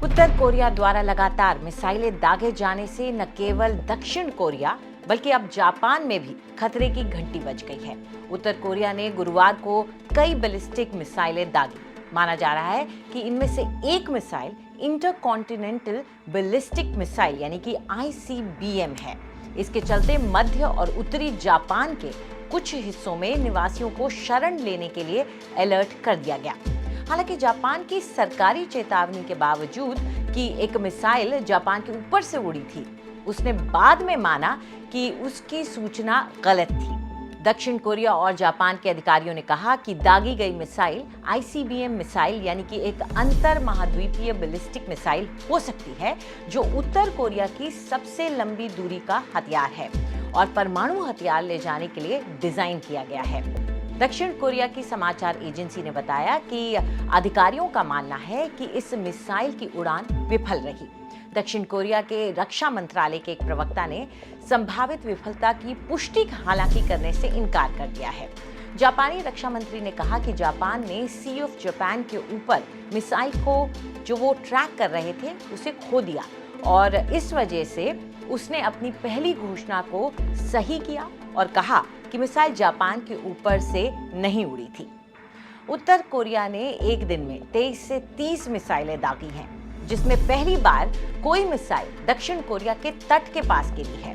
उत्तर Korea द्वारा लगातार मिसाइलें दागे जाने से न केवल दक्षिण कोरिया बल्कि अब जापान में भी खतरे की घंटी बज गई है। उत्तर कोरिया ने गुरुवार को कई बैलिस्टिक मिसाइलें दागी। माना जा रहा है कि इनमें से एक मिसाइल इंटरकॉन्टिनेंटल बैलिस्टिक मिसाइल यानी कि ICBM है। इसके चलते मध्य और उत्तरी जापान के कुछ हिस्सों में निवासियों को शरण लेने के लिए अलर्ट कर दिया गया। हालांकि जापान की सरकारी चेतावनी के बावजूद कि एक मिसाइल जापान के ऊपर से उड़ी थी, उसने बाद में माना कि उसकी सूचना गलत थी। दक्षिण कोरिया और जापान के अधिकारियों ने कहा कि दागी गई मिसाइल ICBM मिसाइल यानी कि एक अंतर महाद्वीपीय बैलिस्टिक मिसाइल हो सकती है, जो उत्तर कोरिया की सबसे लंबी दूरी का हथियार है और परमाणु हथियार ले जाने के लिए डिजाइन किया गया है। दक्षिण कोरिया की समाचार एजेंसी ने बताया कि अधिकारियों का मानना है कि इस मिसाइल की उड़ान विफल रही। दक्षिण कोरिया के रक्षा मंत्रालय के एक प्रवक्ता ने संभावित विफलता की पुष्टि हालांकि करने से इनकार कर दिया है। जापानी रक्षा मंत्री ने कहा कि जापान ने सी ऑफ जापान के ऊपर मिसाइल को जो वो ट्रैक कर रहे थे उसे खो दिया और इस वजह से उसने अपनी पहली घोषणा को सही किया और कहा कि मिसाइल जापान के ऊपर से नहीं उड़ी थी। उत्तर कोरिया ने एक दिन में 23 से 30 मिसाइलें दागी हैं, जिसमें पहली बार कोई मिसाइल दक्षिण कोरिया के तट के पास गिरी है।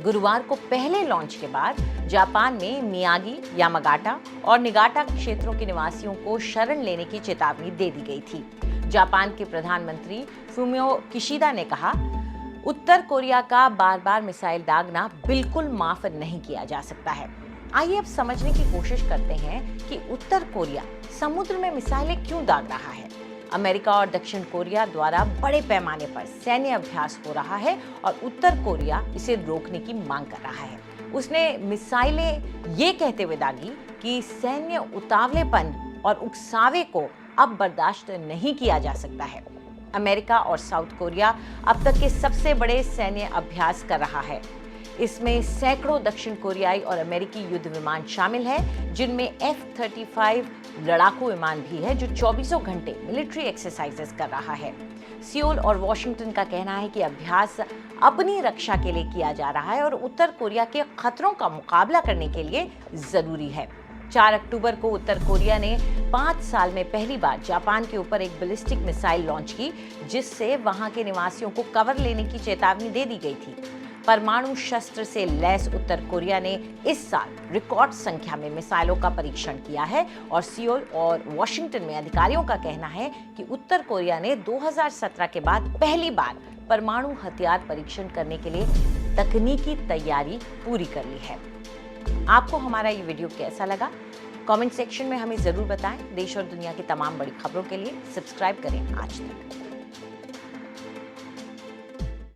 गुरुवार को पहले लॉन्च के बाद जापान में मियागी, यामागाटा और निगाटा क्षेत्रों के निवासियों को शरण लेने की चेतावनी दे दी गई थी। जापान के प्रधानमंत्री फुमियो किशिदा ने कहा, उत्तर कोरिया का बार बार मिसाइल दागना बिल्कुल माफ नहीं किया जा सकता है। आइए अब समझने की कोशिश करते हैं कि उत्तर कोरिया समुद्र में मिसाइलें क्यों दाग रहा है। अमेरिका और दक्षिण कोरिया द्वारा बड़े पैमाने पर सैन्य अभ्यास हो रहा है और उत्तर कोरिया इसे रोकने की मांग कर रहा है। उसने मिसाइलें ये कहते हुए दागी कि सैन्य उतावलेपन और उकसावे को अब बर्दाश्त नहीं किया जा सकता है। अमेरिका और साउथ कोरिया अब तक के सबसे बड़े सैन्य अभ्यास कर रहा है। इसमें सैकड़ों दक्षिण कोरियाई और अमेरिकी युद्ध विमान शामिल हैं, जिनमें F-35 लड़ाकू विमान भी है जो 24 घंटे मिलिट्री एक्सरसाइजेस कर रहा है। सियोल और वॉशिंगटन का कहना है कि अभ्यास अपनी रक्षा के लिए किया जा रहा है और उत्तर कोरिया के खतरों का मुकाबला करने के लिए जरूरी है। 4 अक्टूबर को उत्तर कोरिया ने 5 साल में पहली बार जापान के ऊपर एक बैलिस्टिक मिसाइल लॉन्च की, जिससे वहां के निवासियों को कवर लेने की चेतावनी दे दी गई थी। परमाणु शस्त्र से लैस उत्तर कोरिया ने इस साल रिकॉर्ड संख्या में मिसाइलों का परीक्षण किया है और सियोल और वॉशिंगटन में अधिकारियों का कहना है कि उत्तर कोरिया ने 2017 के बाद पहली बार परमाणु हथियार परीक्षण करने के लिए तकनीकी तैयारी पूरी कर ली है। आपको हमारा ये वीडियो कैसा लगा? कमेंट सेक्शन में हमें जरूर बताएं। देश और दुनिया की तमाम बड़ी खबरों के लिए सब्सक्राइब करें आज तक।